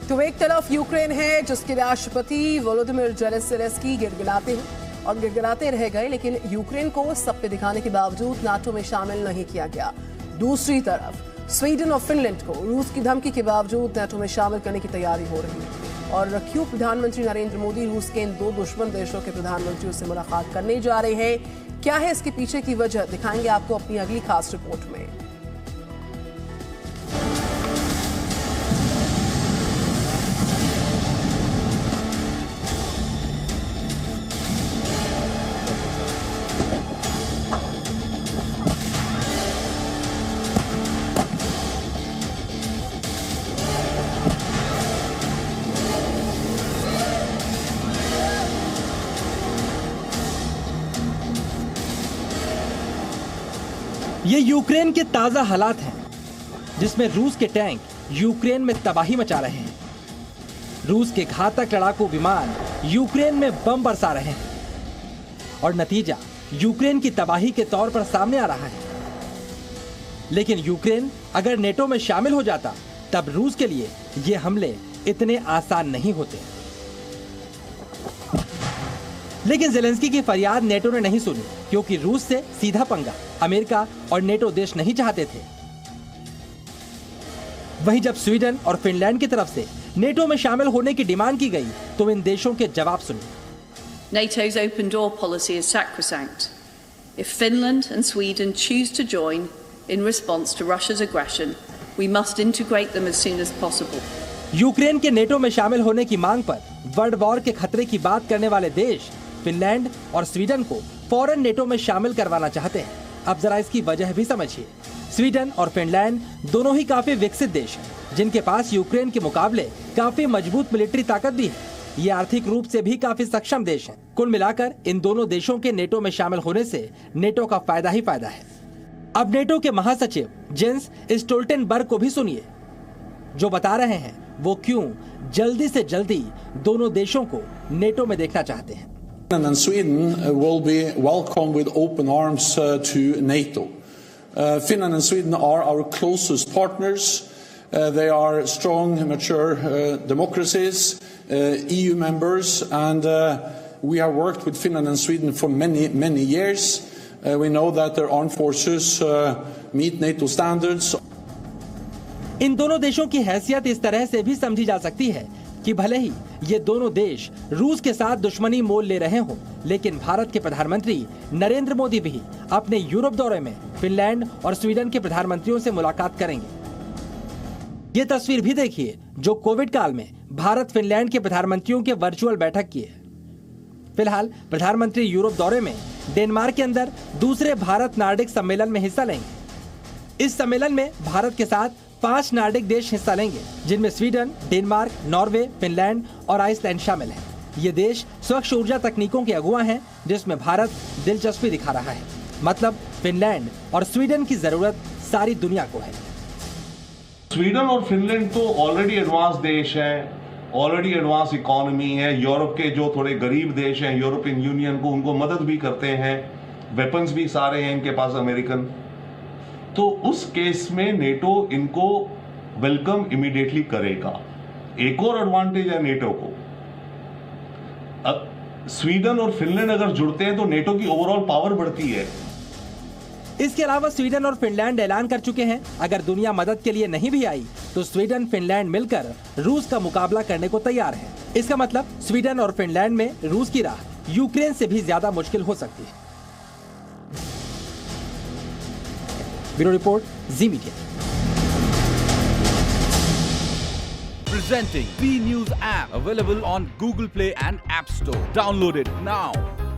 तो एक तरफ यूक्रेन है जिसके राष्ट्रपति वोलोदिमिर ज़ेलेंस्की गिड़गिड़ाते हैं और गिड़गिड़ाते रह गए, लेकिन यूक्रेन को सत्य दिखाने के बावजूद नाटो में शामिल नहीं किया गया। दूसरी तरफ स्वीडन और फिनलैंड को रूस की धमकी के बावजूद नाटो में शामिल करने की तैयारी हो रही है। और क्यों प्रधानमंत्री नरेंद्र मोदी रूस के इन दो दुश्मन देशों के प्रधानमंत्रियों से मुलाकात करने जा रहे हैं, क्या है इसके पीछे की वजह, दिखाएंगे आपको अपनी अगली खास रिपोर्ट में। ये यूक्रेन के ताजा हालात हैं जिसमें रूस के टैंक यूक्रेन में तबाही मचा रहे हैं। रूस के घातक लड़ाकू विमान यूक्रेन में बम बरसा रहे हैं और नतीजा यूक्रेन की तबाही के तौर पर सामने आ रहा है। लेकिन यूक्रेन अगर नेटो में शामिल हो जाता तब रूस के लिए ये हमले इतने आसान नहीं होते। लेकिन ज़ेलेंस्की की फरियाद नेटो ने नहीं सुनी, क्योंकि रूस से सीधा पंगा अमेरिका और नेटो देश नहीं चाहते थे। वहीं जब स्वीडन और फिनलैंड की तरफ से नेटो में शामिल होने की डिमांड की गई तो इन देशों के जवाब सुनिए। NATO's open door policy is sacrosanct. If Finland and Sweden choose to join in response to Russia's aggression, we must integrate them as soon as possible. Ukraine के नेटो में शामिल होने की मांग पर वर्ल्ड वॉर के खतरे की बात करने वाले देश फिनलैंड और स्वीडन को फौरन नेटो में शामिल करवाना चाहते हैं। अब जरा इसकी वजह भी समझिए। स्वीडन और फिनलैंड दोनों ही काफी विकसित देश हैं, जिनके पास यूक्रेन के मुकाबले काफी मजबूत मिलिट्री ताकत भी है। ये आर्थिक रूप से भी काफी सक्षम देश हैं। कुल मिलाकर इन दोनों देशों के नेटो में शामिल होने से नेटो का फायदा ही फायदा है। अब नेटो के महासचिव जेंस स्टोल्टेनबर्ग को भी सुनिए, जो बता रहे हैं वो क्यों जल्दी से जल्दी दोनों देशों को नेटो में देखना चाहते हैं। Finland and Sweden will be welcomed with open arms to NATO. Finland and Sweden are our closest partners. They are strong, mature democracies, EU members, and we have worked with Finland and Sweden for many years. We know that their armed forces meet NATO standards. इन दोनों देशों की हैसियत इस तरह से भी समझी जा सकती है कि भले ही ये दोनों देश रूस के साथ दुश्मनी मोल ले रहे हों, लेकिन भारत के प्रधानमंत्री नरेंद्र मोदी भी अपने यूरोप दौरे में फिनलैंड और स्वीडन के प्रधानमंत्रियों से मुलाकात करेंगे। ये तस्वीर भी देखिए जो कोविड काल में भारत फिनलैंड के प्रधानमंत्रियों के वर्चुअल बैठक की है। फिलहाल प्रधानमंत्री यूरोप दौरे में डेनमार्क के अंदर दूसरे भारत नार्डिक सम्मेलन में हिस्सा लेंगे। इस सम्मेलन में भारत के साथ 5 नार्डिक देश हिस्सा लेंगे, जिनमें स्वीडन, डेनमार्क, नॉर्वे, फिनलैंड और आइसलैंड शामिल हैं। ये देश स्वच्छ ऊर्जा तकनीकों के अगुवा हैं, जिसमें भारत दिलचस्पी दिखा रहा है। मतलब फिनलैंड और स्वीडन की जरूरत सारी दुनिया को है। स्वीडन और फिनलैंड तो ऑलरेडी एडवांस देश हैं, ऑलरेडी एडवांस इकोनॉमी है। यूरोप के जो थोड़े गरीब देश हैं, यूरोपियन यूनियन को उनको मदद भी करते हैं, वेपन्स भी सारे हैं इनके पास अमेरिकन। तो उस केस में नेटो इनको वेलकम इमीडिएटली करेगा। एक और एडवांटेज है नेटो को, स्वीडन और फिनलैंड अगर जुड़ते हैं तो नेटो की ओवरऑल पावर बढ़ती है। इसके अलावा स्वीडन और फिनलैंड ऐलान कर चुके हैं, अगर दुनिया मदद के लिए नहीं भी आई तो स्वीडन फिनलैंड मिलकर रूस का मुकाबला करने को तैयार है। इसका मतलब स्वीडन और फिनलैंड में रूस की राह यूक्रेन से भी ज्यादा मुश्किल हो सकती है। Bureau report, ji media. Presenting B News app, available on Google Play and App Store. Download it now.